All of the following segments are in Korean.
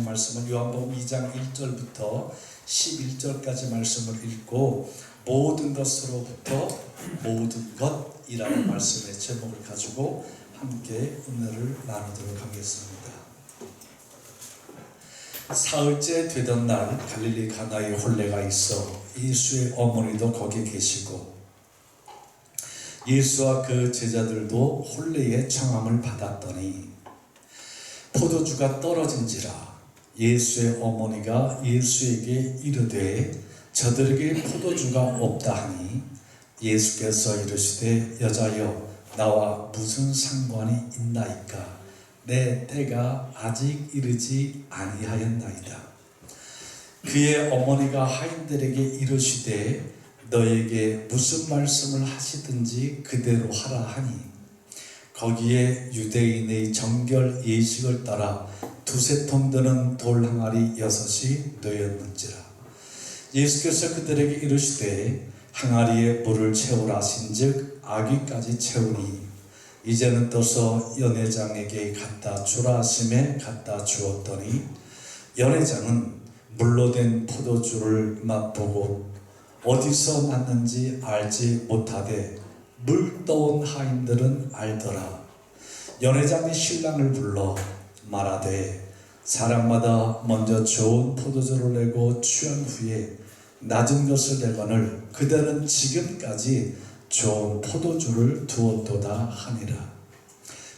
말씀은 요한복음 2장 1절부터 11절까지 말씀을 읽고 모든 것으로부터 모든 것이라는 말씀의 제목을 가지고 함께 은혜를 나누도록 하겠습니다. 사흘째 되던 날 갈릴리 가나에 혼례가 있어 예수의 어머니도 거기 계시고 예수와 그 제자들도 혼례의 청함을 받았더니 포도주가 떨어진지라 예수의 어머니가 예수에게 이르되 저들에게 포도주가 없다 하니 예수께서 이르시되 여자여 나와 무슨 상관이 있나이까 내 때가 아직 이르지 아니하였나이다. 그의 어머니가 하인들에게 이르시되 너에게 무슨 말씀을 하시든지 그대로 하라 하니 거기에 유대인의 정결 예식을 따라 두세 통 드는 돌 항아리 6이 놓였는지라. 예수께서 그들에게 이르시되 항아리에 물을 채우라 하신즉 아귀까지 채우니 이제는 떠서 연회장에게 갖다 주라 하심에 갖다 주었더니 연회장은 물로 된 포도주를 맛보고 어디서 났는지 알지 못하되 물 떠온 하인들은 알더라. 연회장이 신랑을 불러 말하되 사람마다 먼저 좋은 포도주를 내고 취한 후에 낮은 것을 내거늘 그들은 지금까지 좋은 포도주를 두었도다 하니라.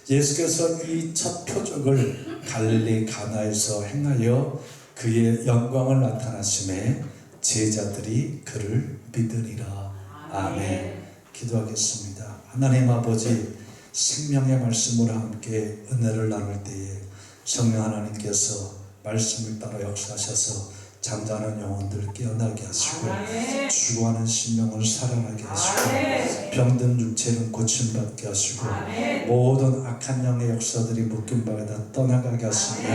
예수께서 이 첫 표적을 갈릴리 가나에서 행하여 그의 영광을 나타나심에 제자들이 그를 믿으리라. 아멘. 기도하겠습니다. 하나님 아버지, 생명의 말씀으로 함께 은혜를 나눌 때에 성령 하나님께서 말씀을 따라 역사하셔서 잠자는 영혼들 깨어나게 하시고 죽어가는 심령을 살아나게 하시고 병든 육체는 고침받게 하시고 모든 악한 영의 역사들이 묶인 바에 다 떠나가게 하시며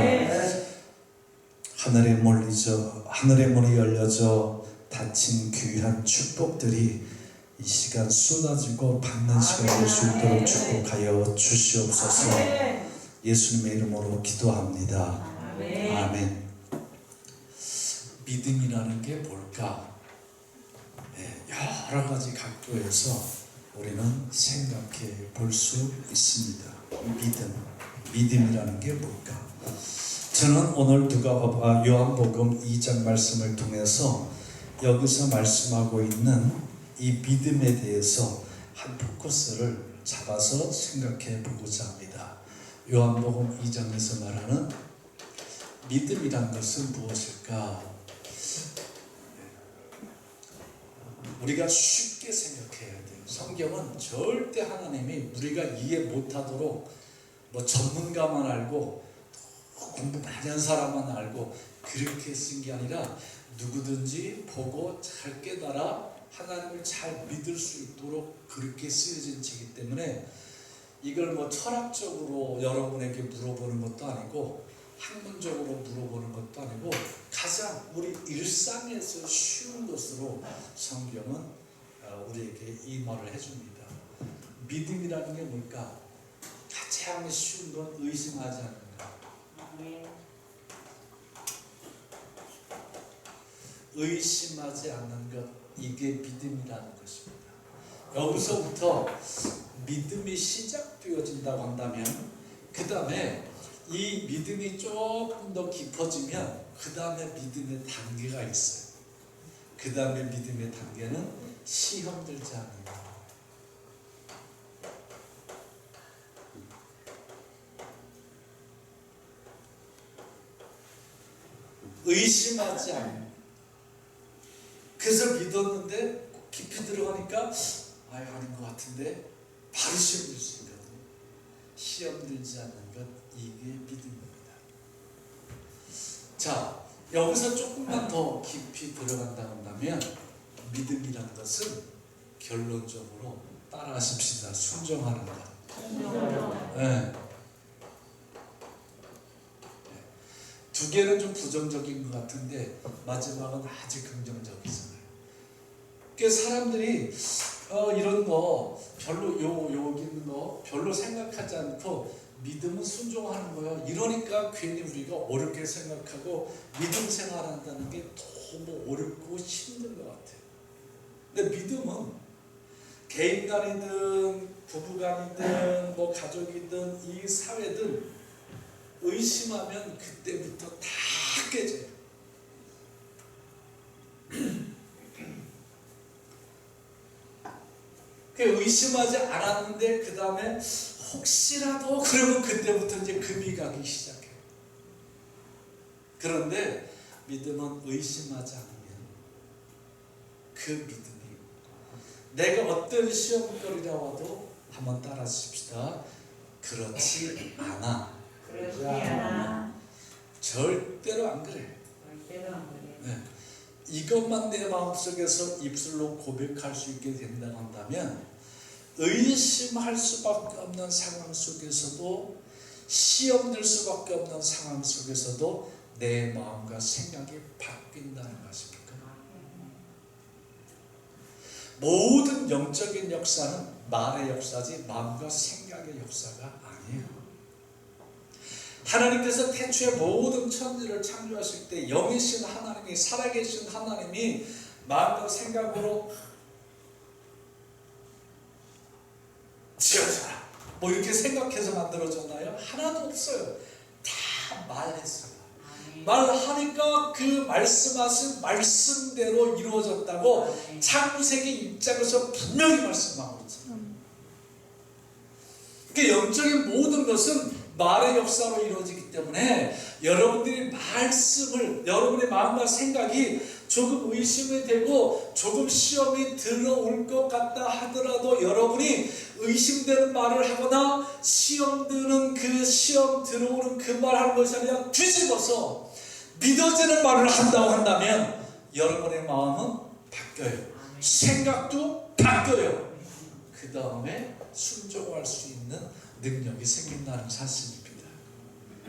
하늘의 문이 열려져 닫힌 귀한 축복들이 이 시간 쏟아지고 받는 시간이 될 수 있도록 축복하여 주시옵소서. 예수님의 이름으로 기도합니다. 아멘. 믿음이라는 게 뭘까? 여러 가지 각도에서 우리는 생각해 볼 수 있습니다. 믿음이라는 게 뭘까? 저는 오늘 요한복음 2장 말씀을 통해서 여기서 말씀하고 있는 이 믿음에 대해서 한 포커스를 잡아서 생각해 보고자 합니다. 요한복음 2장에서 말하는 믿음이란 것은 무엇일까? 우리가 쉽게 생각해야 돼요. 성경은 절대 하나님이 우리가 이해 못하도록 전문가만 알고 공부 많이 한 사람만 알고 그렇게 쓴 게 아니라 누구든지 보고 잘 깨달아 하나님을 잘 믿을 수 있도록 그렇게 쓰여진 책이기 때문에 이걸 철학적으로 여러분에게 물어보는 것도 아니고 학문적으로 물어보는 것도 아니고 가장 우리 일상에서 쉬운 것으로 성경은 우리에게 이 말을 해줍니다. 믿음이라는 게 뭘까? 가장 쉬운 건 의심하지 않는 것. 의심하지 않는 것, 이게 믿음이라는 것입니다. 여기서부터 믿음이 시작되어진다고 한다면 그 다음에 이 믿음이 조금 더 깊어지면 그 다음에 믿음의 단계가 있어요. 그 다음에 믿음의 단계는 시험 들지 않는 것. 의심하지 않는. 그래서 믿었는데 깊이 들어가니까 아닌 것 같은데 바로 시험 들 수 있거든요. 시험 들지 않는 것, 이게 믿음입니다. 자, 여기서 조금만 더 깊이 들어간다 한다면 믿음이라는 것은 결론적으로 따라하십시다. 순종하는 것. 네. 두 개는 좀 부정적인 것 같은데 마지막은 아주 긍정적이잖아요. 그러니까 사람들이 이런 거 별로 여기 있는 거 별로 생각하지 않고 믿음은 순종하는 거야. 이러니까 괜히 우리가 어렵게 생각하고 믿음 생활한다는 게 너무 어렵고 힘든 것 같아요. 근데 믿음은 개인 간이든 부부 간이든 뭐 가족이든 이 사회든 의심하면 그때부터 다 깨져요. 의심하지 않았는데 그 다음에 혹시라도 그러면 그때부터 이제 금이 가기 시작해요. 그런데 믿음은 의심하지 않으면 그 믿음이 내가 어떤 시험거리라 와도 한번 따라 하십시다. 그렇지 않아. 그렇지 않아. 절대로 안 그래. 절대로 안 그래. 네. 이것만 내 마음속에서 입술로 고백할 수 있게 된다고 한다면 의심할 수밖에 없는 상황 속에서도 시험 들 수밖에 없는 상황 속에서도 내 마음과 생각이 바뀐다는 것입니다. 모든 영적인 역사는 말의 역사지 마음과 생각의 역사가 아니에요. 하나님께서 태초에 모든 천지를 창조하실 때 영이신 하나님이 살아계신 하나님이 마음과 생각으로 지어져라 뭐 이렇게 생각해서 만들어졌나요? 하나도 없어요. 다 말했어요. 말하니까 그 말씀하신 말씀대로 이루어졌다고 창세기 1장에서 분명히 말씀하고 있어요. 그러니까 영적인 모든 것은 말의 역사로 이루어지기 때문에 여러분들이 말씀을 여러분의 마음과 생각이 조금 의심이 되고 조금 시험이 들어올 것 같다 하더라도 여러분이 의심되는 말을 하거나 시험 드는 그 시험 들어오는 그 말 하는 것이 아니라 뒤집어서 믿어지는 말을 한다고 한다면 여러분의 마음은 바뀌어요. 생각도 바뀌어요. 그 다음에 순종할 수 있는 능력이 생긴다는 사실입니다.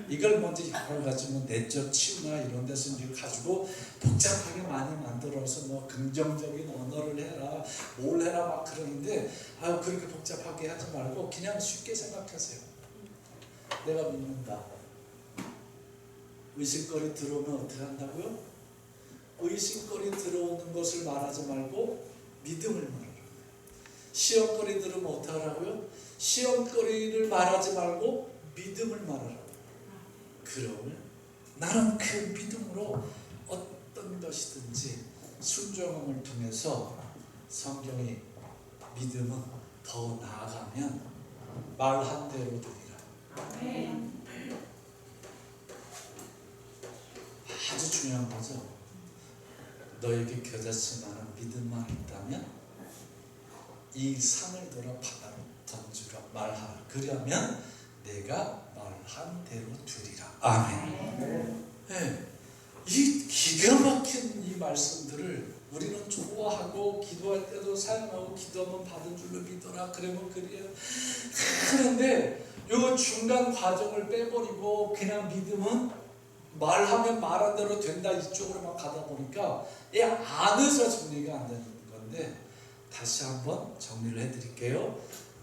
이걸 먼저 여러 가지 내적 치유나 이런 데서 이제 가지고 복잡하게 많이 만들어서 뭐 긍정적인 언어를 해라, 뭘 해라 막 그러는데 그렇게 복잡하게 하지 말고 그냥 쉽게 생각하세요. 내가 믿는다. 의심거리 들어오면 어떻게 한다고요? 의심거리 들어오는 것을 말하지 말고 믿음을 말하라고요. 시험거리 들으면 어떻게 하라고요? 시험거리를 말하지 말고 믿음을 말하라고요. 그러면 나는 그 믿음으로 어떤 것이든지 순종함을 통해서 성경이 믿음은 더 나아가면 말한 대로 되리라. 아주 중요한 거죠. 너에게 겨자씨 많은 믿음만 있다면 이 산을 들어 바다로 던지라 말하라. 그러면 내가 말한 대로 되리라. 아멘. 네. 이 기가 막힌 이 말씀들을 우리는 좋아하고 기도할 때도 사용하고 기도하면 받은 줄로 믿어라. 그러면 그래요. 그런데 이 중간 과정을 빼버리고 그냥 믿음은 말하면 말한 대로 된다 이쪽으로만 가다 보니까 이 안에서 정리가 안 되는 건데 다시 한번 정리를 해드릴게요.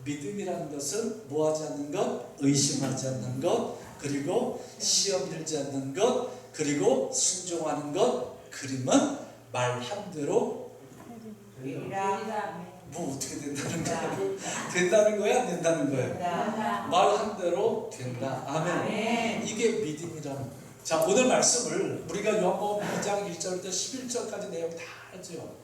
믿음이라는 것은 뭐하지 않는 것, 의심하지 않는 것, 그리고 시험 들지 않는 것, 그리고 순종하는 것, 그러면 말한 대로 뭐 어떻게 된다는 거야? 된다는 거야? 안 된다는 거야? 말한 대로 된다. 아멘. 이게 믿음이라는 거예요. 자, 오늘 말씀을 우리가 요한복음 2장 1절부터 11절까지 내용 다 알죠.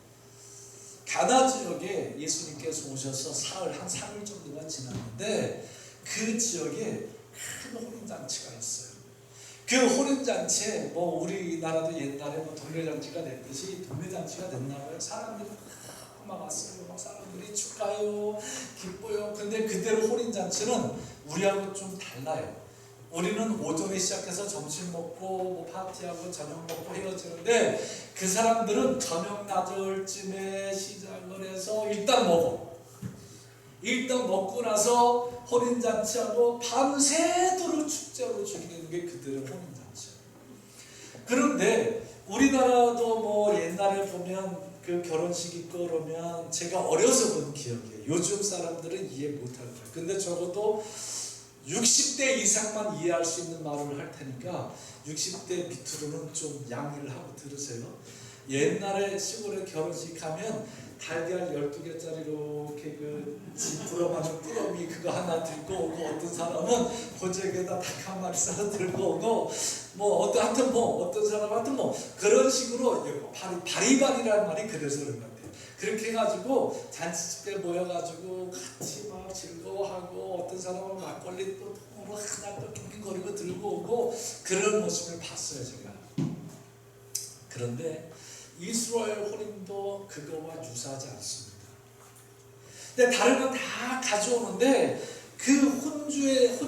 가나 지역에 예수님께서 오셔서 한 3일 정도가 지났는데 그 지역에 큰 혼인잔치가 있어요. 그 혼인잔치에 뭐 우리나라도 옛날에 뭐 동네잔치가 됐듯이 동네잔치가 됐나 봐요. 사람들이 막 왔어요. 막 사람들이 축하해요, 기뻐요. 근데 그대로 혼인잔치는 우리하고 좀 달라요. 우리는 오전에 시작해서 점심 먹고 뭐 파티하고 저녁 먹고 헤어지는데 그 사람들은 저녁 낮을쯤에 시작을 해서 일단 먹어. 일단 먹고 나서 혼인잔치하고 밤새도록 축제로 즐기는 게 그들의 혼인잔치예요. 그런데 우리나라도 뭐 옛날에 보면 그 결혼식 있고 그러면 제가 어려서 본 기억이에요. 요즘 사람들은 이해 못할 거예요. 근데 적어도 60대 이상만 이해할 수 있는 말을 할 테니까 60대 밑으로는 좀 양해를 하고 들으세요. 옛날에 시골에 결혼식 하면 달걀 12개짜리 이렇게 부러맞은 꾸러미 그거 하나 들고 오고, 어떤 사람은 고재에다 닭 한 마리 싸서 들고 오고, 어떤 사람한테 그런 식으로 바리바리라는 말이 그래서 그런 것 같아요. 그렇게 해가지고 잔치집 때 모여가지고 같이 막 즐거워하고, 어떤 사람은 막걸리 또 통으로 하나 또 낑낑거리고 들고 오고, 그런 모습을 봤어요 제가. 그런데 이스라엘 혼인도 그거와 유사하지 않습니다. 근데 다른 건 다 가져오는데 그 혼주의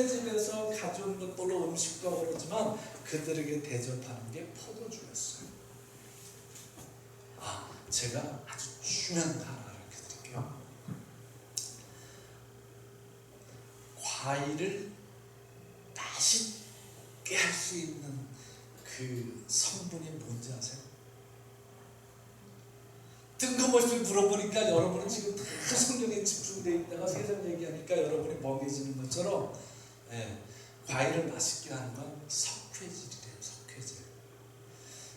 집에서 가져온 것들로 음식도 그렇지만 그들에게 대접하는 게 포도주였어요. 제가 아주 중요한 거 하나 알려드릴게요. 과일을 맛있게 할 수 있는 그 성분이 뭔지 아세요? 뜬금없이 물어보니까 여러분은 지금 다 성경에 집중되어 있다가 세상 얘기하니까 여러분이 멍해지는 것처럼, 과일을 맛있게 하는 건 석회질이래요. 석회질.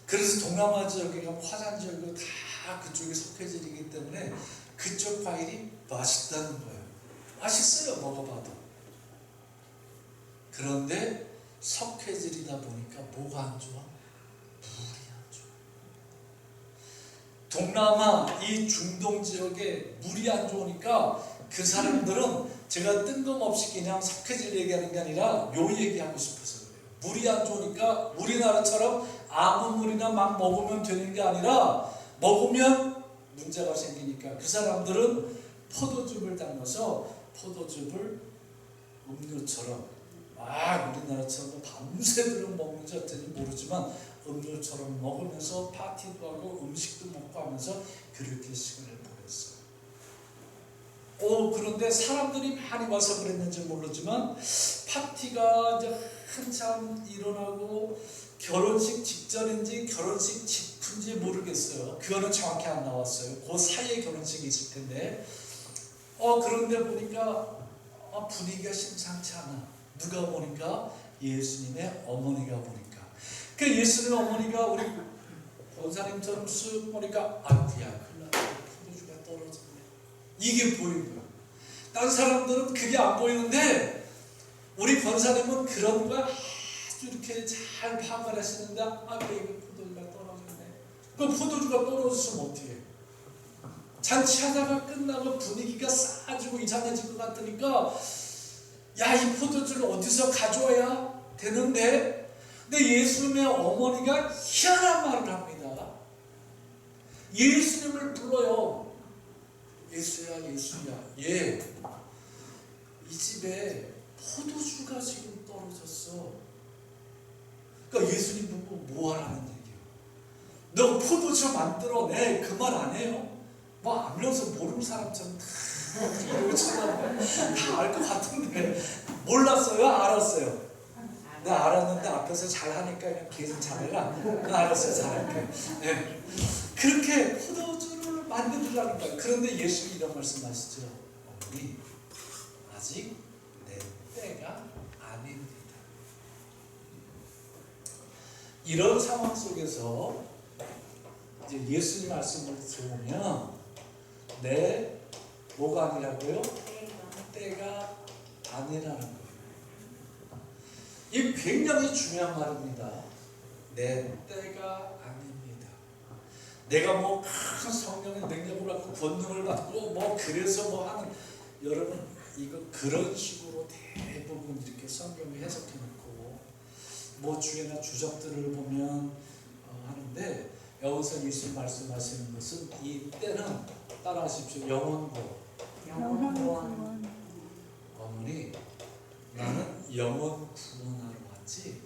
그래서 동남아 지역에 가면 화산 지역도 다 그쪽이 석회질이기 때문에 그쪽 과일이 맛있다는 거예요. 맛있어요, 먹어봐도. 그런데 석회질이다 보니까 뭐가 안 좋아? 물이 안 좋아. 동남아 이 중동 지역에 물이 안 좋으니까 그 사람들은, 제가 뜬금없이 그냥 석회질 얘기하는 게 아니라 요 얘기하고 싶어서 그래요. 물이 안 좋으니까 우리나라처럼 아무 물이나 막 먹으면 되는 게 아니라, 먹으면 문제가 생기니까 그 사람들은 포도즙을 담아서 포도즙을 음료처럼, 우리나라처럼 밤새도록 먹는지 어떤지 모르지만 음료처럼 먹으면서 파티도 하고 음식도 먹고 하면서 그렇게 시간을 보냈어요. 그런데 사람들이 많이 와서 그랬는지 모르지만 파티가 이제 한참 일어나고 결혼식 직전인지 결혼식 직후인지 모르겠어요. 그거는 정확히 안 나왔어요. 그 사이에 결혼식이 있을 텐데, 그런데 보니까 분위기가 심상치 않아. 누가 보니까 예수님의 어머니가 보니까, 그 예수님의 어머니가 우리 권사님처럼 쓱 보니까 아이고야, 포도주가 떨어졌네. 이게 보인 거야. 다른 사람들은 그게 안 보이는데 우리 권사님은 그런 걸 아주 이렇게 잘 파악을 하시는데, 이게 포도주가 떨어졌네. 그 포도주가 떨어졌으면 어떻게 해? 잔치하다가 끝나고 분위기가 싸지고 이상해질 것 같으니까, 이 포도주를 어디서 가져와야 되는데, 근데 예수님의 어머니가 희한한 말을 합니다. 예수님을 불러요. 예수야, 예수야. 이 집에 포도주가 지금 떨어졌어. 그러니까 예수님 보고 뭐 하라는 얘기예요? 너 포도주 만들어내. 그 말 안 해요? 알면서 모르는 사람처럼 다 알 것 같은데, 몰랐어요? 알았어요? 나 알았는데 앞에서 잘하니까 그냥 계속 잘해라. 나 알았어요, 잘할게. 그렇게 포도주를 만들으라는 거예요. 그런데 예수님이 이런 말씀하시죠. 어머니, 아직 내 때가 아닙니다. 이런 상황 속에서 이제 예수님 말씀을 들으면 뭐가 아니라고요? 때가 아니라는 거예요. 이 굉장히 중요한 말입니다. 내 때가 아닙니다. 내가 큰 성령의 능력을 받고 권능을 받고 그래서 하는, 여러분 이거 그런 식으로 대부분 이렇게 성경을 해석해 놓고 주에나 주적들을 보면 하는데, 여기서 예수님 말씀하시는 것은 이 때는, 따라하십시오. 영원고. 어머니, 나는 영원 구원하러 왔지,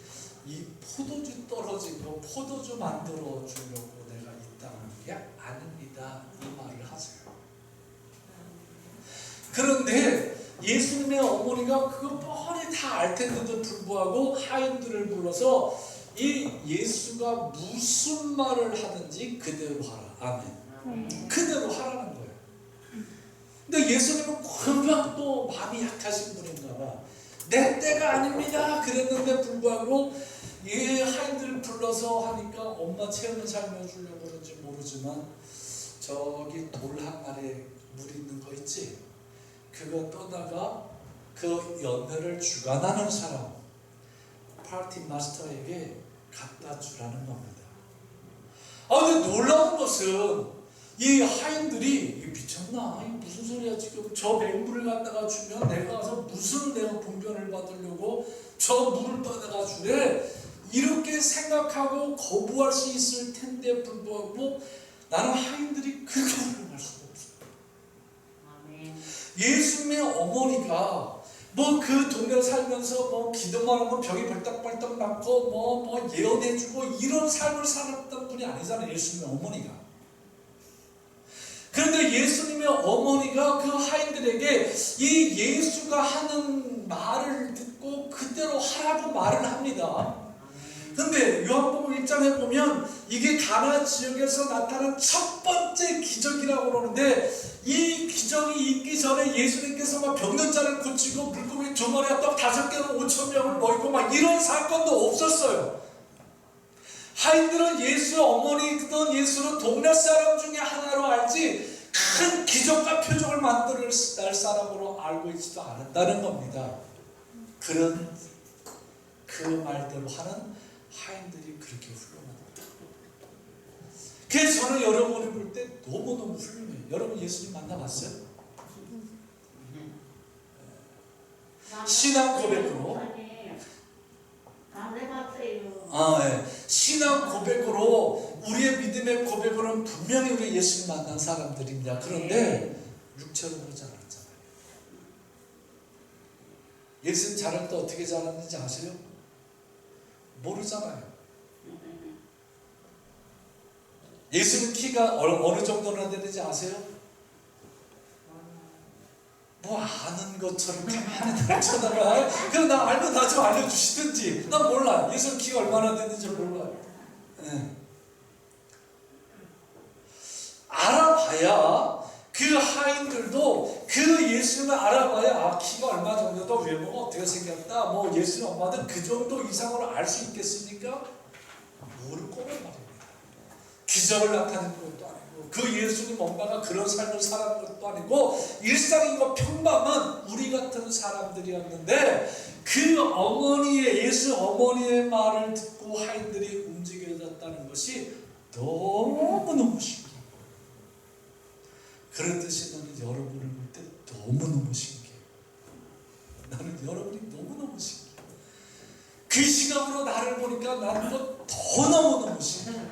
이 포도주 떨어진 거 포도주 만들어 주려고 내가 이 땅에 온 게 아닙니다. 이 말을 하세요. 그런데 예수님의 어머니가 그거 뻔히 다 알 텐데도 불구하고 하인들을 불러서 이 예수가 무슨 말을 하든지 그대로 하라. 아멘. 그대로 하라는 거예요. 근데 예수님은 금방 또 마음이 약하신 분인가 봐. 내 때가 아닙니다 그랬는데 불구하고 이 하인들을 불러서 하니까 엄마 체험을 살려주려고 그런지 모르지만 저기 돌 한 마리에 물 있는 거 있지? 그거 떠다가 그 연회를 주관하는 사람 파티 마스터에게 갖다 주라는 겁니다. 근데 놀라운 것은 이 하인들이 미쳤나? 이게 무슨 소리야 지금 저 맹물을 갖다가 주면 내가 가서 무슨 내가 분변을 받으려고 저 물을 떠다가 주래? 이렇게 생각하고 거부할 수 있을 텐데 불구하고 나는 하인들이 그렇게 활용할 수가 없어요. 아멘. 예수님의 어머니가 뭐 그 동네 살면서 뭐 기도만 하면 병이 벌떡벌떡 낫고 뭐 예언해주고 이런 삶을 살았던 분이 아니잖아요. 예수님의 어머니가. 그런데 예수님의 어머니가 그 하인들에게 이 예수가 하는 말을 듣고 그대로 하라고 말을 합니다. 근데 요한복음 1장에 보면 이게 가나 지역에서 나타난 첫 번째 기적이라고 그러는데 이 기적이 있기 전에 예수님께서 막 병든 자를 고치고 물고기 2마리와 떡 5개로 5,000명을 먹이고 막 이런 사건도 없었어요. 하인들은 예수의 어머니든 예수는 동네 사람 중에 하나로 알지 큰 기적과 표적을 만들 사람으로 알고 있지도 않았다는 겁니다. 그런 그 말대로 하는 하인들이 그렇게 훌륭합니다. 그래서 저는 여러분을 볼 때 너무너무 훌륭해요. 여러분 예수님 만나봤어요? 신앙 고백으로 신앙 고백으로 우리의 믿음의 고백으로는 분명히 우리 예수님 만난 사람들입니다. 그런데 육체로 그러지 않았잖아요. 예수님 자랄 때 어떻게 자랐는지 아세요? 모르잖아요. 예수님 키가 어느 정도나 되는지 아세요? 뭐 아는 것처럼 가만히 날 쳐다봐. 그럼 나 알면 나 좀 알려주시든지. 난 몰라. 예수님 키가 얼마나 되는지 몰라요. 네. 알아봐야 그 하인들도 그 예수님을 알아봐야 키가 얼마 정도다 외모가 어떻게 생겼다 뭐 예수님 엄마는 그 정도 이상으로 알 수 있겠습니까? 모를 거란 말입니다. 기적을 나타내는 것도 아니고 그 예수님 엄마가 그런 삶을 살아가는 것도 아니고 일상인과 평범한 우리 같은 사람들이었는데 그 어머니의 예수 어머니의 말을 듣고 하인들이 움직여졌다는 것이 너무너무 신기해요. 그렇듯이 나는 여러분을 볼 때 너무너무 신기해요. 나는 여러분이 너무너무 신기해요. 그 시각으로 나를 보니까 나는 더 너무너무 신기해요.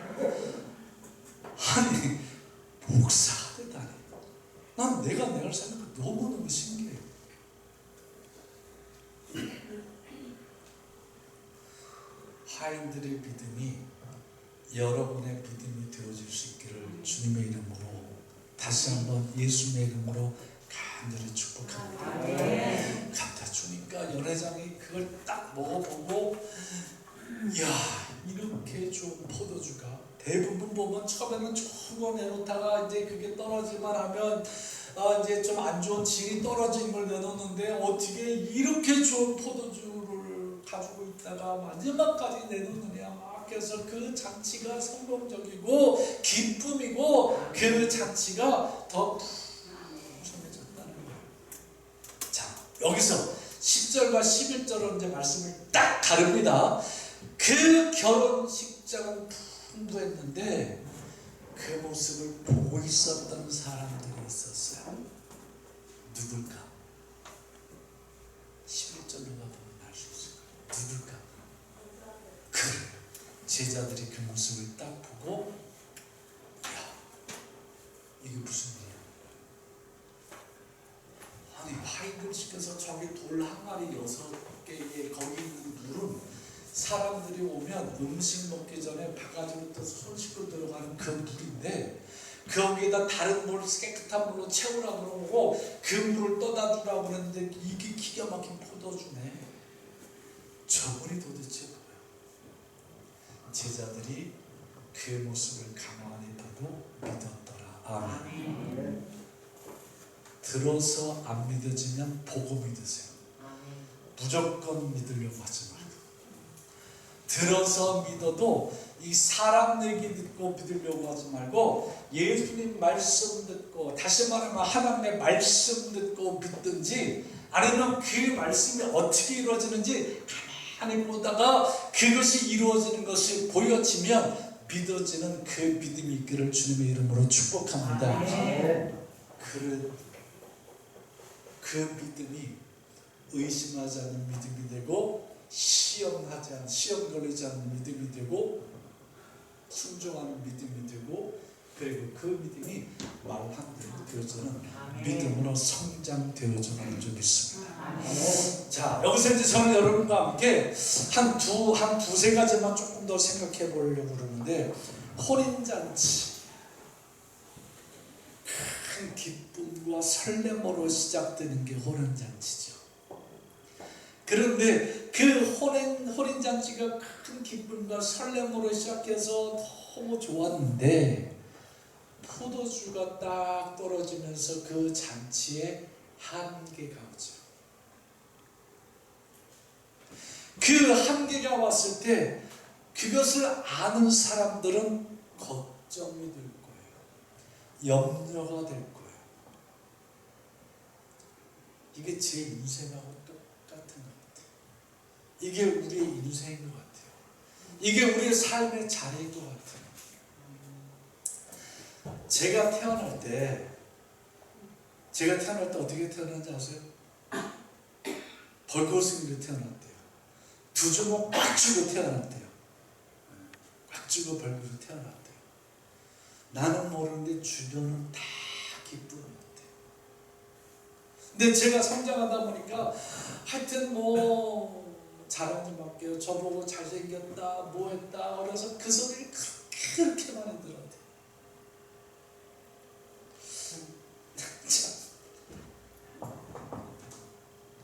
아니 목사가 되다니. 난 내가 사는 거 너무너무 신기해요. 하인들의 믿음이 여러분의 믿음이 되어질 수 있기를 주님의 이름으로 다시 한번 예수님의 이름으로 간절히 축복합니다. 네. 갖다 주니까 연회장이 그걸 딱 먹어보고 이야 이렇게 좋은 포도주가 대부분 보면 처음에는 좋은 거 내놓다가 이제 그게 떨어질만 하면 이제 좀 안 좋은 질이 떨어진 걸 내놓는데 어떻게 이렇게 좋은 포도주를 가지고 있다가 마지막까지 내놓느냐 막 해서 그 잔치가 성공적이고 기쁨이고 그 잔치가 더 풍성해졌다는 거예요. 자 여기서 10절과 11절은 이제 말씀을 딱 다릅니다. 그 결혼식장은 풍부했는데 그 모습을 보고 있었던 사람들이 있었어요. 누굴까? 11절로 가보면 알 수 있을 거예요. 누굴까? 그래요. 제자들이 그 모습을 딱 보고 야 이게 무슨 일이야? 아니 하인들 시켜서 저기 돌 한 마리 6개에 거기 있는 물은 사람들이 오면 음식 먹기 전에 바가지부터 손 씻고 들어가는 그 물인데 거기에다 다른 물 깨끗한 물로 채우라고 그러고 그 물을 떠다 주라고 그랬는데 이게 기가 막힌 포도주네. 저분이 도대체 뭐야? 제자들이 그 모습을 가만히 보고 믿었더라. 아멘. 들어서 안 믿어지면 보고 믿으세요. 무조건 믿으려고 하지 말고, 들어서 믿어도 이 사람 얘기 듣고 믿으려고 하지 말고 예수님 말씀 듣고, 다시 말하면 하나님의 말씀 듣고 믿든지, 아니면 그 말씀이 어떻게 이루어지는지 가만히 보다가 그것이 이루어지는 것이 보여지면 믿어지는 그 믿음이 있기를 주님의 이름으로 축복합니다. 그 믿음이 의심하지 않는 믿음이 되고, 시험 걸리지 않는 믿음이 되고, 순종하는 믿음이 되고, 그리고 그 믿음이 말한 대로 되어지는 믿음으로 성장되어지는 줄 믿습니다. 자, 여기서 이제 저는 여러분과 함께 한 두세 가지만 조금 더 생각해 보려고 그러는데, 혼인잔치, 큰 기쁨과 설렘으로 시작되는 게 혼인잔치죠. 그런데 그 혼인잔치가 큰 기쁨과 설렘으로 시작해서 너무 좋았는데, 포도주가 딱 떨어지면서 그 잔치에 한계가 오죠. 그 한계가 왔을 때 그것을 아는 사람들은 걱정이 될 거예요. 염려가 될 거예요. 이게 제 인생하고 똑같은 것 같아요. 이게 우리의 인생인 것 같아요. 이게 우리의 삶의 자리인 것 같아요. 제가 태어날 때 어떻게 태어났는지 아세요? 벌거숭이로 태어났대요. 두 주먹 꽉 쥐고 태어났대요. 꽉 쥐고 벌거숭이로 태어났대요. 나는 모르는데 주변은 다 기쁨이었대요. 근데 제가 성장하다 보니까 하여튼 뭐 자랑 좀 할게요. 저보고 잘생겼다, 뭐 했다, 그래서 그 소리를 그렇게 많이 들었대요.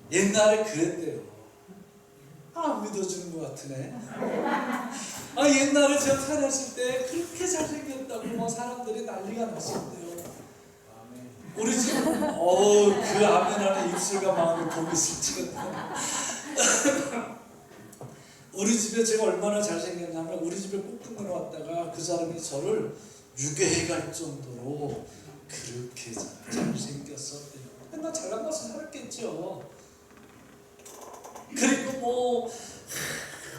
옛날에 그랬대요. 안 믿어주는 것 같으네. 옛날에 제가 태어났을 때 그렇게 잘생겼다고 뭐 사람들이 난리가 났었대요. 우리 집, 그 아멘 안에 입술과 마음이 보기 싫지겠다. 우리 집에 제가 얼마나 잘생겼냐면, 우리 집에 꽃등으로 왔다가 그 사람이 저를 유괴해 갈 정도로 그렇게 잘생겼었대요. 맨날 잘나가서 살았겠죠. 그리고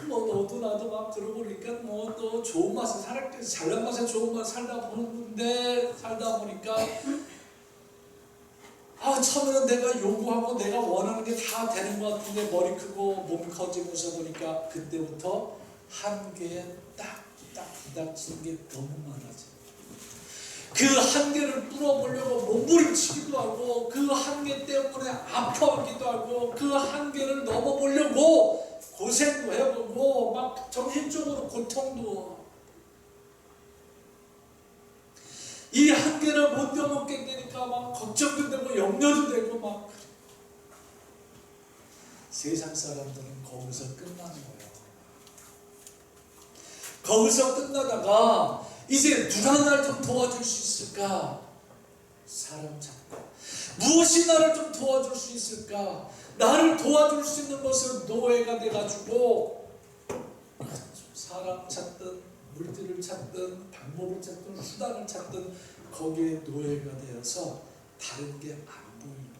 너도 나도 막 그러고 그러니까 뭐 또 좋은 맛에 살았겠지. 잘난 맛에 좋은 맛에 살다 보니까 처음에는 내가 요구하고 내가 원하는 게 다 되는 것 같은데, 머리 크고 몸이 커지면서 보니까 그때부터 한계에 딱 부닥치는 게 너무 많아져. 그 한계를 뚫어보려고 몸부림치기도 하고, 그 한계 때문에 아파하기도 하고, 그 한계를 넘어보려고 고생도 해보고, 막 정신적으로 고통도. 이 한계를 못 넘게 되니까 막 걱정도 되고 염려도 되고 막. 세상 사람들은 거기서 끝나는 거예요. 거기서 끝나다가 이제 누가 나를 좀 도와줄 수 있을까? 사람 찾고. 무엇이 나를 좀 도와줄 수 있을까? 나를 도와줄 수 있는 것은 노예가 돼가지고 사람 찾든 물질을 찾든 방법을 찾든 수단을 찾든 거기에 노예가 되어서 다른 게 안 보이는 거예요.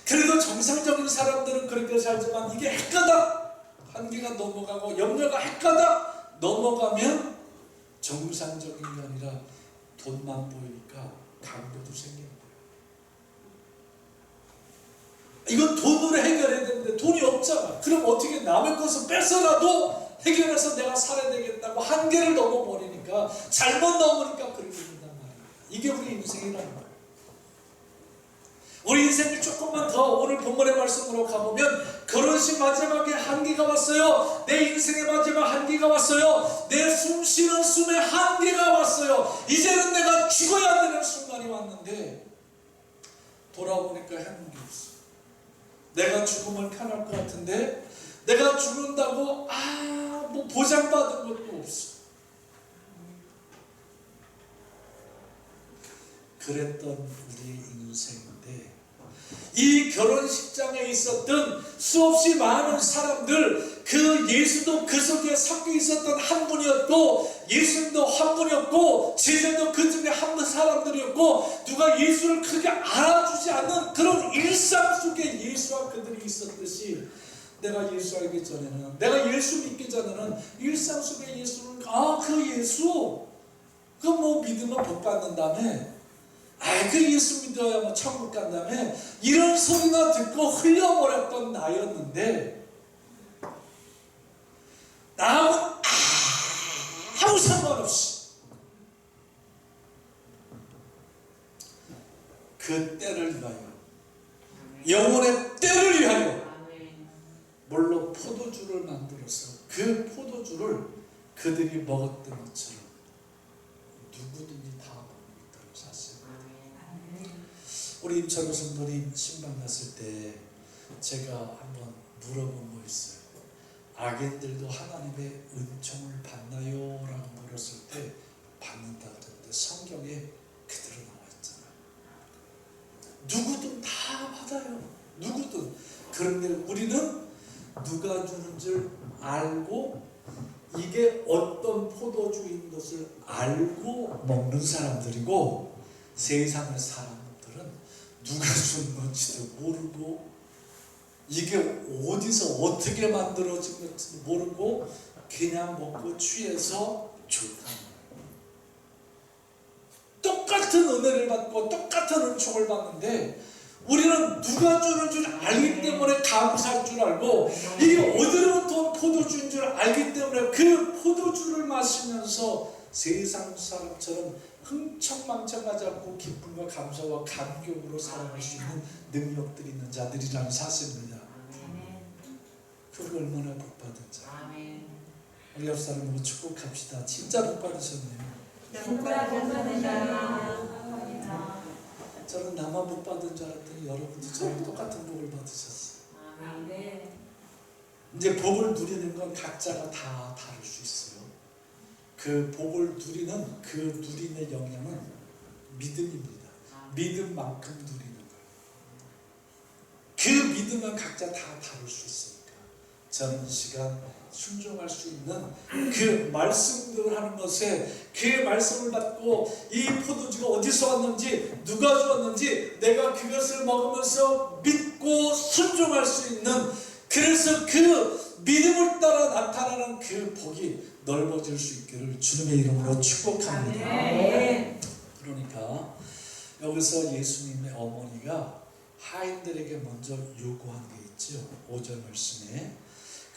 그래도 정상적인 사람들은 그렇게 살지만, 이게 헷가닥 한계가 넘어가고 염려가 헷가닥 넘어가면 정상적인 게 아니라 돈만 보이니까 강도도 생기는 거예요. 이건 돈으로 해결해야 되는데 돈이 없잖아. 그럼 어떻게 남의 것을 뺏어라도 해결해서 내가 살아야 되겠다고 한계를 넘어버리니까, 잘못 넘으니까 그렇게 된단 말이에요. 이게 우리 인생이라는 거예요. 우리 인생을 조금만 더 오늘 본문의 말씀으로 가보면, 결혼식 마지막에 한계가 왔어요. 내 인생의 마지막 한계가 왔어요. 내 숨 쉬는 숨의 한계가 왔어요. 이제는 내가 죽어야 되는 순간이 왔는데, 돌아보니까 하는 게 없어. 내가 죽으면 편할 것 같은데, 내가 죽는다고 뭐 보장받은 것도 없어. 그랬던 우리의 인생인데, 이 결혼식장에 있었던 수없이 많은 사람들, 그 예수도 그 속에 섞여 있었던 한 분이었고, 예수님도 한 분이었고, 제자도 그 중에 한 사람들이었고, 누가 예수를 크게 알아주지 않는 그런 일상 속에 예수와 그들이 있었듯이, 내가 예수 알기 전에는, 내가 예수 믿기 전에는 일상 속에 예수를, 그 예수, 그 뭐 믿으면 복 받는다며, 그 예수 믿어야 뭐 천국 간다며, 이런 소리나 듣고 흘려버렸던 나였는데, 나하고는 아무 상관없이 그 때를 위하여, 영혼의 때를 위하여 물로 포도주를 만들어서 그 포도주를 그들이 먹었던 것처럼 누구든지 다 먹겠다고 샀어요. 우리 임철호 성도님 신방 갔을 때 제가 한번 물어본 거 있어요. 악인들도 하나님의 은총을 받나요? 라고 물었을 때 받는다 그랬는데 성경에 그대로 나와 있잖아요. 누구든 다 받아요. 누구든. 그런데 우리는 누가 주는 줄 알고, 이게 어떤 포도주인 것을 알고 먹는 사람들이고, 세상의 사람들은 누가 준 건지도 모르고, 이게 어디서 어떻게 만들어진 건지도 모르고 그냥 먹고 취해서 좋다는 거예요. 똑같은 은혜를 받고 똑같은 은총을 받는데, 우리는 누가 주는 줄 알기 때문에 감사할 줄 알고, 이게 어디로부터 온 포도주인 줄 알기 때문에 그 포도주를 마시면서 세상 사람처럼 흥청망청하지 않고 기쁨과 감사와 감격으로 살아갈 수 있는 능력들이 있는 자들이라는 사실입니다. 그걸 얼마나 복 받은 자. 우리 옆 사람 보고 축복합시다. 진짜 복 받으셨네요. 저는 나만 복 받은 줄 알았더니 여러분도 저랑 똑같은 복을 받으셨어요. 이제 복을 누리는 건 각자가 다 다를 수 있어요. 그 복을 누리는 그 누림의 영향은 믿음입니다. 믿음만큼 누리는 거예요. 그 믿음은 각자 다 다를 수 있으니까 저는 이 시간 순종할 수 있는 그 말씀을 하는 것에, 그 말씀을 받고 이 포도주가 어디서 왔는지, 누가 주었는지 내가 그것을 먹으면서 믿고 순종할 수 있는, 그래서 그 믿음을 따라 나타나는 그 복이 넓어질 수 있기를 주님의 이름으로 축복합니다. 그러니까 여기서 예수님의 어머니가 하인들에게 먼저 요구한 게 있죠. 5절 말씀에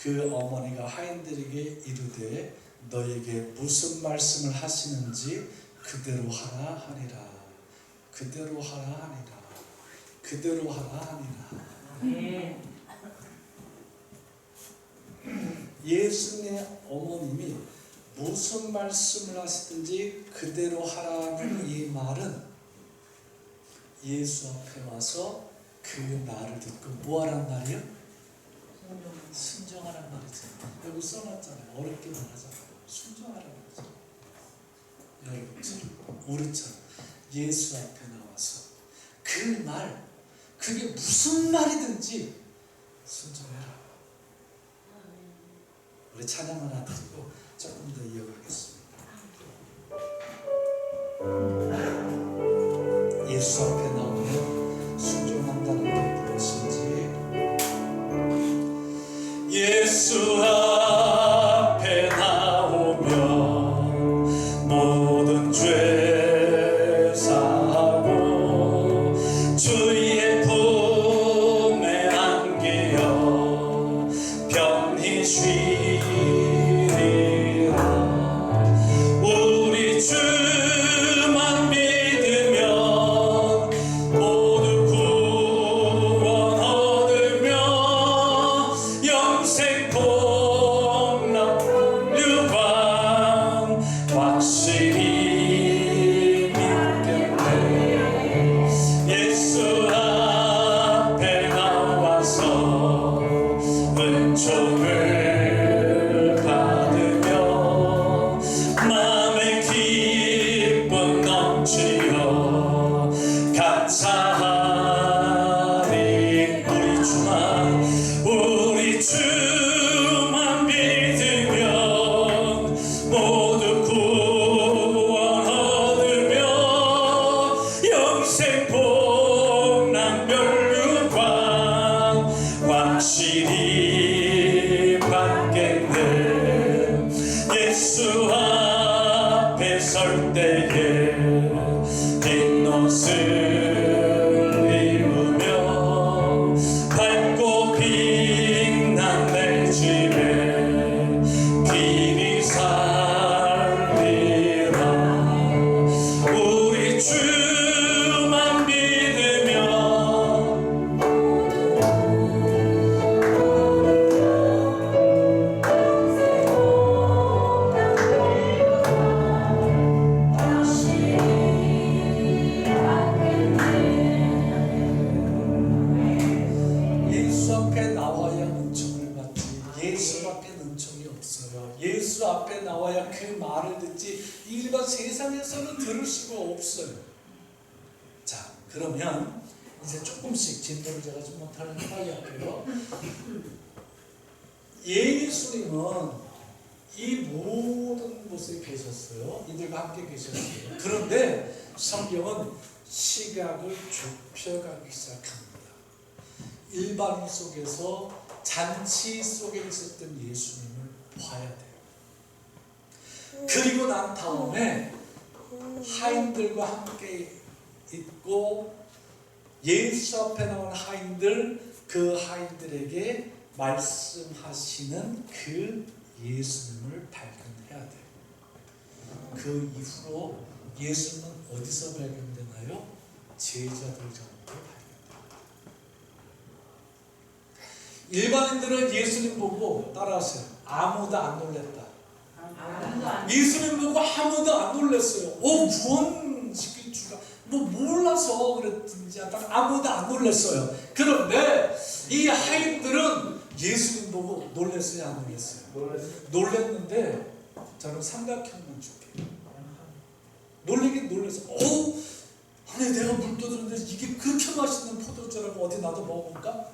그 어머니가 하인들에게 이르되 너에게 무슨 말씀을 하시는지 그대로 하라 하니라. 그대로 하라 하니라. 그대로 하라 하니라. 예수님의 어머님이 무슨 말씀을 하시든지 그대로 하라는 이 말은 예수 앞에 와서 그 말을 듣고 뭐 하란 말이요? 순종하란 말이죠. 여기 써놨잖아요. 어렵게 말하잖아요. 순종하라는 거죠. 여러분처럼, 우리처럼 예수 앞에 나와서 그 말, 그게 무슨 말이든지 순종해라. 우리 찬양 하나 드리고 조금 더 이어가겠습니다. 예수 앞에 나오면 순종한다는 게 무엇인지. 예수 앞에 나오면 모든 죄 사하고 주의 품에 안기어 편히 쉬리라. 우리 주만 믿으면 예수 앞에 설 때에 빈옷을 입으며 밝고 빛난 내 집에 길이 살리라. 우리 주만 믿으며 예수 앞에 나와야 은총을 받지. 예수밖에 은총이 없어요. 예수 앞에 나와야 그 말을 듣지. 일반 세상에서는 들을 수가 없어요. 자, 그러면 이제 조금씩 진도를 제가 좀 못하는 빨리 할게요. 예수님은 이 모든 곳에 계셨어요. 이들과 함께 계셨어요. 그런데 성경은 시각을 좁혀가기 시작합니다. 일반인 속에서 잔치 속에 있었던 예수님을 봐야 돼요. 그리고 난 다음에 하인들과 함께 있고 예수 앞에 나온 하인들, 그 하인들에게 말씀하시는 그 예수님을 발견해야 돼요. 그 이후로 예수님은 어디서 발견되나요? 제자들 가운데 발견돼요. 일반인들은 예수님 보고 따라하세요. 아무도 안 놀랬다. 예수님 보고 아무도 안 놀랐어요. 구원시킬 줄가 몰라서 그랬든지 아무도 안 놀랐어요. 그런데 이 하인들은 예수님 보고 놀랐어요, 안 놀랐어요? 놀랐는데 저는 삼각형만 줄게요. 놀리긴 놀랐어요. 아니 내가 물 떠드는데 이게 그렇게 맛있는 포도주라고 어디 나도 먹어볼까?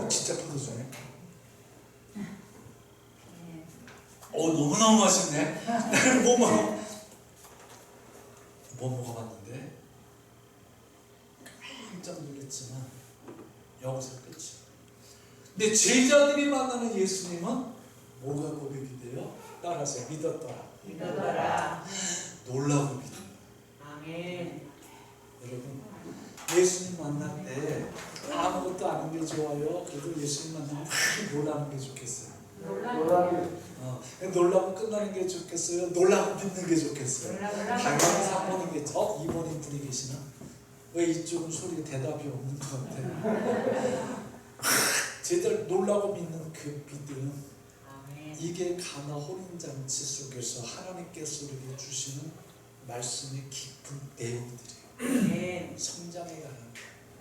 진짜 포도주네. 너무너무 맛있네. 나는 못 먹어봤는데 깜짝 놀랐지만 여기서 끝이에요. 근데 제자들이 만나는 예수님은 뭐가 고백이 돼요? 따라하세요. 믿었더라. 놀라고 믿어. 아멘. 여러분, 예수님 만날 때 아무것도 아는 게 좋아요? 그래도 예수님 만나면 막 놀라는 게 좋겠어요? 놀라고 끝나는 게 좋겠어요? 놀라고 믿는 게 좋겠어요? 당연히 3번이겠죠? 2번인 분이 계시나? 왜 이쪽은 소리에 대답이 없는 것 같아요? 제대로 놀라고 믿는 그 믿음, 이게 가나 혼인잔치 속에서 하나님께서 우리에게 주시는 말씀의 깊은 내용들이에요. 성장해야 해요.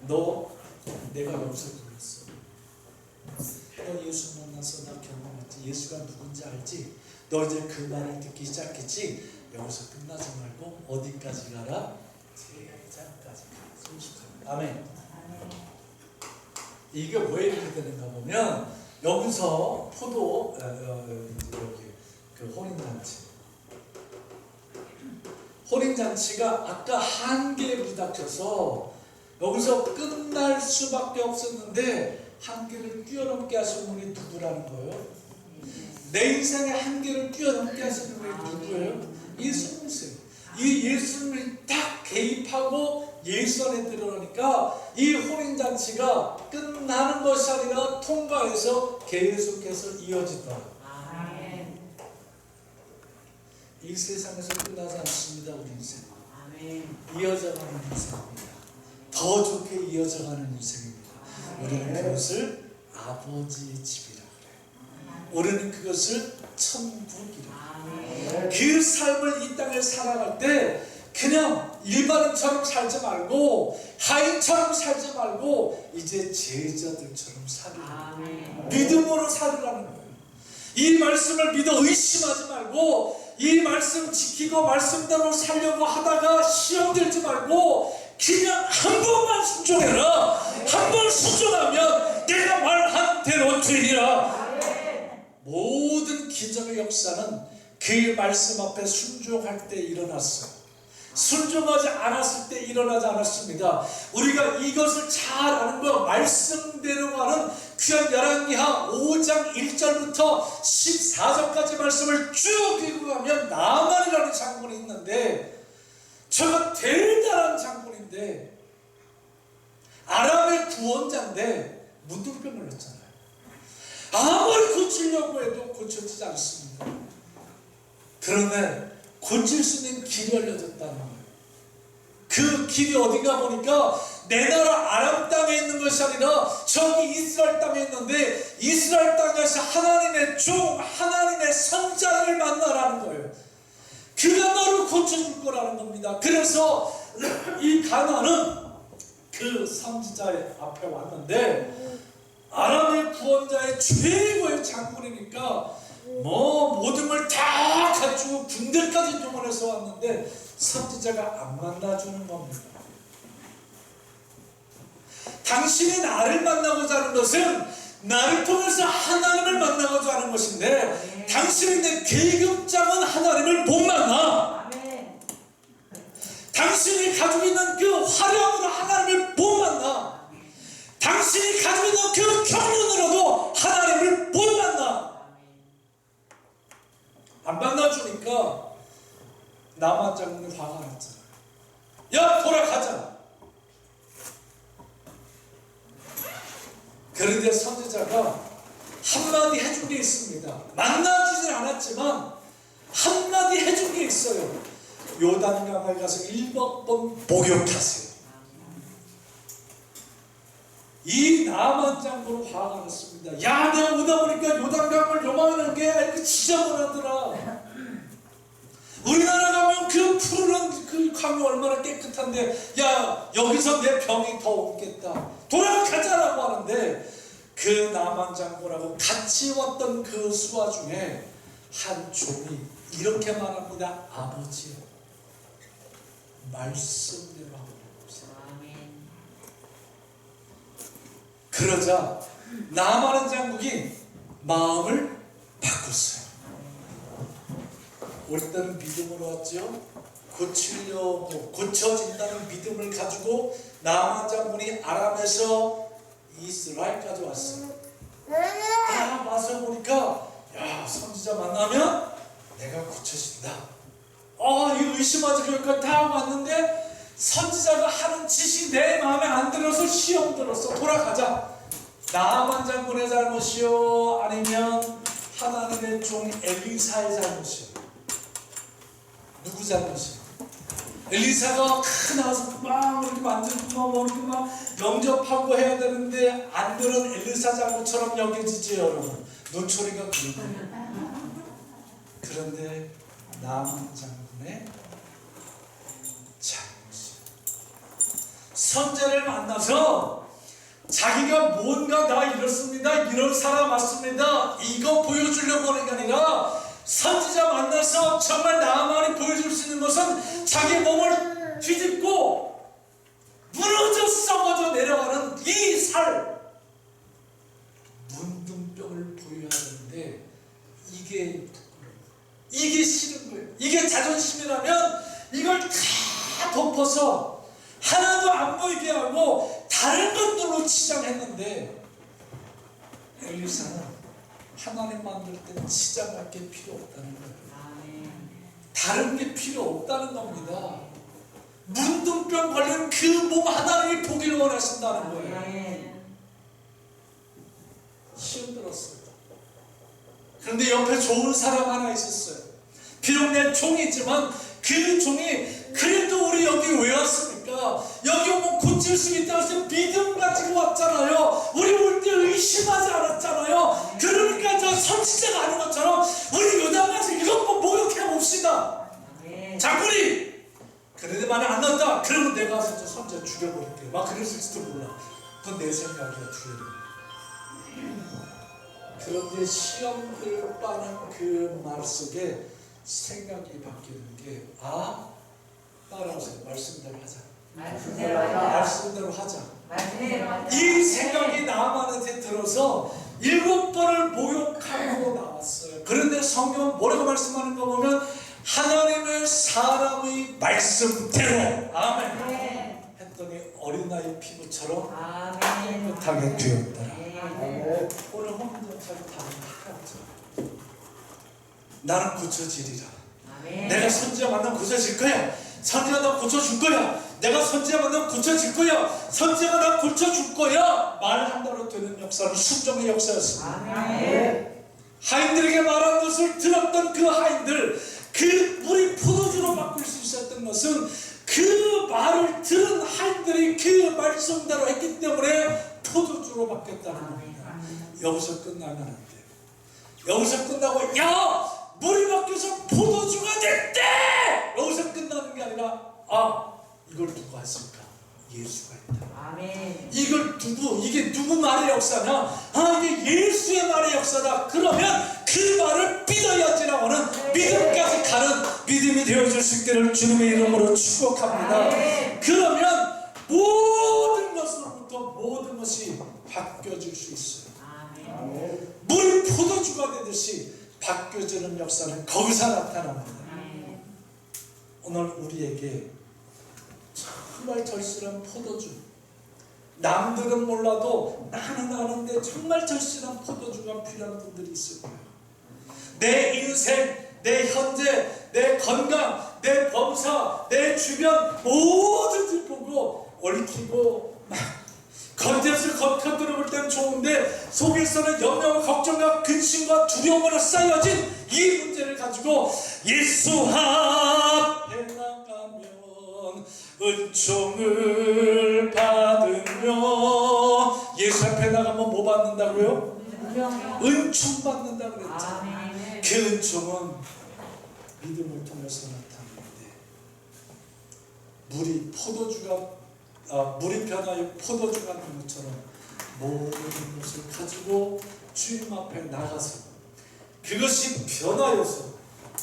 너 내가 여기서 불렀어. 너 예수 만나서 나 경험했지. 예수가 누군지 알지? 너 이제 그 말을 듣기 시작했지? 여기서 끝나지 말고 어디까지 가라? 제자까지 가라. 순식간에. 아멘. 이게 왜 이렇게 되는가 보면 여기서 포도 여기 그 혼인잔치가 아까 한계에 부닥쳐서 여기서 끝날 수밖에 없었는데 한계를 뛰어넘게 하신 분이 누구라는 거예요? 내 인생의 한계를 뛰어넘게 하시는 분이 누구예요? 예수님이세요. 이 예수님을 딱 개입하고 예수 안에 들어오니까 이 혼인잔치가 끝나는 것이 아니라 통과해서 계속해서 이어지더라. 이 세상에서 끝나지 않습니다. 우리 인생 이어져가는 인생입니다. 더 좋게 이어져가는 인생입니다. 우리는 그것을 아버지의 집이라 그래요. 우리는 그것을 천국이라 그래요. 그 삶을 이 땅에 살아갈 때 그냥 일반인처럼 살지 말고 하인처럼 살지 말고 이제 제자들처럼 살으라는 거예요. 믿음으로 살으라는 거예요. 이 말씀을 믿어 의심하지 말고 이 말씀 지키고 말씀대로 살려고 하다가 시험 들지 말고 그냥 한 번만 순종해라. 한 번 순종하면 내가 말한 대로 되리라. 모든 기적의 역사는 그 말씀 앞에 순종할 때 일어났어요. 순종하지 않았을 때 일어나지 않았습니다. 우리가 이것을 잘 아는 거 말씀대로 가는 귀한 열왕기하 5장 1절부터 14절까지 말씀을 쭉 읽고 가면 나만이라는 장군이 있는데 저가 대단한 장군인데 아람의 구원자인데 문둥병 걸렸잖아요. 아무리 고치려고 해도 고쳐지지 않습니다. 그런데 고칠 수 있는 길이 알려졌다는 거예요. 그 길이 어딘가 보니까 내 나라 아람 땅에 있는 것이 아니라 저기 이스라엘 땅에 있는데 이스라엘 땅에서 하나님의 종, 하나님의 선자를 만나라는 거예요. 그가 너를 고쳐줄 거라는 겁니다. 그래서 이 가나는 그 선지자의 앞에 왔는데 아람의 구원자의 최고의 장군이니까 모든 걸 다 갖추고 군대까지 동원해서 왔는데 선지자가 안 만나주는 겁니다. 당신이 나를 만나고자 하는 것은 나를 통해서 하나님을 만나고자 하는 것인데 당신이 내 계급장은 하나님을 못 만나. 당신이 가지고 있는 그 화려함으로 하나님을 못 만나. 당신이 가지고 있는 그 경륜으로도 하나님을 못 만나. 안 만나주니까 나만 장군이 화가 났잖아요. 야, 돌아가자. 그런데 선지자가 한마디 해준 게 있습니다. 만나주진 않았지만 한마디 해준 게 있어요. 요단강을 가서 7번 목욕하세요. 이 나만 장군은 화가 났습니다. 야, 내가 오다 보니까 요단강을 요만한 게 지저분하더라. 우리나라 가면 그 푸르른 그 강이 얼마나 깨끗한데, 야, 여기서 내 병이 더 옮겠다. 돌아가자라고 하는데, 그 나만 장군하고 같이 왔던 그 수하 중에 한 종이 이렇게 말합니다. 아버지요, 말씀대로 하고 있습니다. 그러자 나만은 장국이 마음을 바꿨어요. 우리 때는 믿음으로 왔죠. 고치려고 고쳐진다는 믿음을 가지고 나만 장군이 아람에서 이스라엘까지 왔어요. 딱 와서 보니까 야, 선지자 만나면 내가 고쳐진다. 이 의심하지 여기까지 다 왔는데 선지자가 하는 짓이 내 마음에 안 들어서 시험 들었어. 돌아가자. 나만 장군의 잘못이요, 아니면 하나님의 종 엘리사의 잘못이요? 누구 잘못이요? 엘리사가 나와서 막 이렇게 만들고 이렇게 막 영접하고 해야 되는데 안 그런 엘리사 잘못처럼 여겨지지 여러분. 눈초리가 굵어요. 그런데 나만 장군의 잘못이요. 선제를 만나서 자기가 뭔가 나 이렇습니다, 이런 사람 맞습니다, 이거 보여주려고 하는 게 아니라 선지자 만나서 정말 나만이 보여줄 수 있는 것은 자기 몸을 뒤집고 무너져 썩어져 내려가는 이 살, 문둥병을 보여야 하는데 이게 싫은 거예요. 이게 자존심이라면 이걸 다 덮어서 하나도 안 보이게 하고 다른 것들로 치장했는데 엘리사는 하나님 만들 때는 치장할 게 필요 없다는 거예요. 다른 게 필요 없다는 겁니다. 문둥병 걸린 그 몸 하나님이 보기를 원하신다는 거예요. 시험 들었습니다. 그런데 옆에 좋은 사람 하나 있었어요. 비록 내 종이지만 그 종이 그래도 우리 여기 왜 왔습니까? 여기 오면 고칠 수 있다고 해서 믿음 가지고 왔잖아요. 우리 올 때 의심하지 않았잖아요. 그러니까 저 선지자가 아닌 것처럼 우리 요단강에서 7번 목욕해 봅시다. 장군이 그런데 만약 안 나온다 그러면 내가 가서 저 선지자 죽여버릴게. 막 그랬을지도 몰라. 그건 내 생각이야. 죽여버릴게. 그런데 시험을 빠는 그 말 속에 생각이 바뀌는 게, 따라오세요. 말씀대로 하자. 말씀대로 하자. 이 생각이 나만한테 들어서 7번을 목욕하고 나왔어요. 그런데 성경은 뭐라고 말씀하는 거 보면 하나님의 사람의 말씀대로 아멘 아멘. 했더니 어린아이 피부처럼 아멘. 깨끗하게 되었더라. 아멘. 오늘 헌금자리 다른 하나도 나는 고쳐지리라. 아멘. 내가 선지자 만나면 고쳐질 거야. 선지자가 나 고쳐줄 거야. 내가 선지자 만나면 고쳐질 거야. 선지자가 나 고쳐줄 거야. 말한다로 되는 역사는 순종의 역사였습니다. 아멘. 하인들에게 말한 것을 들었던 그 하인들, 그 물이 포도주로 바꿀 수 있었던 것은 그 말을 들은 하인들이 그 말씀대로 했기 때문에 포도주로 바뀌었다는 겁니다. 여기서 끝나면 안 돼요. 여기서 끝나고 야! 물이 바뀌어서 포도주가 됐대! 여기서 끝나는 게 아니라 이걸 누가 했을까? 예수가 했다. 아멘. 이걸 이게 누구 말의 역사냐? 이게 예수의 말의 역사다. 그러면 그 말을 믿어야지라고 하는 믿음까지 가는 믿음이 되어줄 수 있기를 주님의 이름으로 축복합니다. 그러면 모든 것으로부터 모든 것이 바뀌어질 수 있어요. 아멘. 물이 포도주가 되듯이 바뀌어지는 역사는 거기서 나타납니다. 아멘. 오늘 우리에게 정말 절실한 포도주, 남들은 몰라도 나는 아는데 정말 절실한 포도주가 필요한 분들이 있을 거예요. 내 인생, 내 현재, 내 건강, 내 범사, 내 주변 모든 들 보고 얽히고 막 겉에서 겉으로 볼 때는 좋은데 속에서는 염려와 걱정과 근심과 두려움으로 쌓여진 이 문제를 가지고 예수 앞에 나가면 은총을 받으며 예수 앞에 나가면 뭐 받는다고요? 은총 받는다고 그랬잖아요. 아멘. 그 은총은 믿음을 통해서 나타나는데 물이 변하여 포도주가 된 것처럼 모든 것을 가지고 주님 앞에 나가서 그것이 변하여서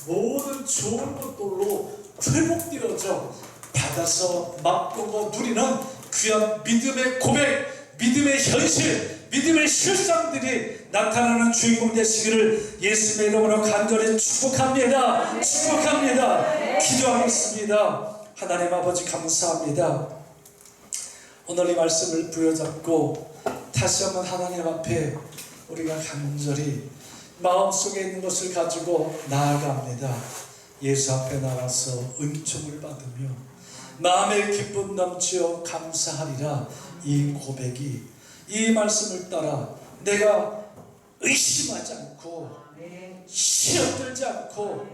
모든 좋은 것들로 회복되어져 받아서 맛보고 누리는 귀한 믿음의 고백, 믿음의 현실, 믿음의 실상들이 나타나는 주인공 되시기를 예수의 이름으로 간절히 축복합니다. 축복합니다. 기도하겠습니다. 하나님 아버지 감사합니다. 오늘 이 말씀을 부여잡고 다시 한번 하나님 앞에 우리가 간절히 마음속에 있는 것을 가지고 나아갑니다. 예수 앞에 나가서 은총을 받으며 마음의 기쁨 넘치어 감사하리라. 이 고백이 이 말씀을 따라 내가 의심하지 않고 시험들지 않고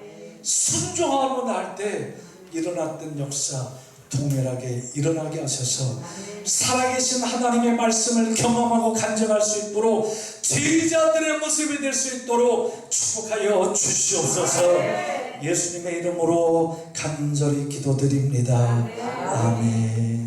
순종하고 날 때 일어났던 역사 동일하게 일어나게 하셔서 살아계신 하나님의 말씀을 경험하고 간증할 수 있도록 제자들의 모습이 될 수 있도록 축복하여 주시옵소서. 예수님의 이름으로 간절히 기도드립니다. 아멘.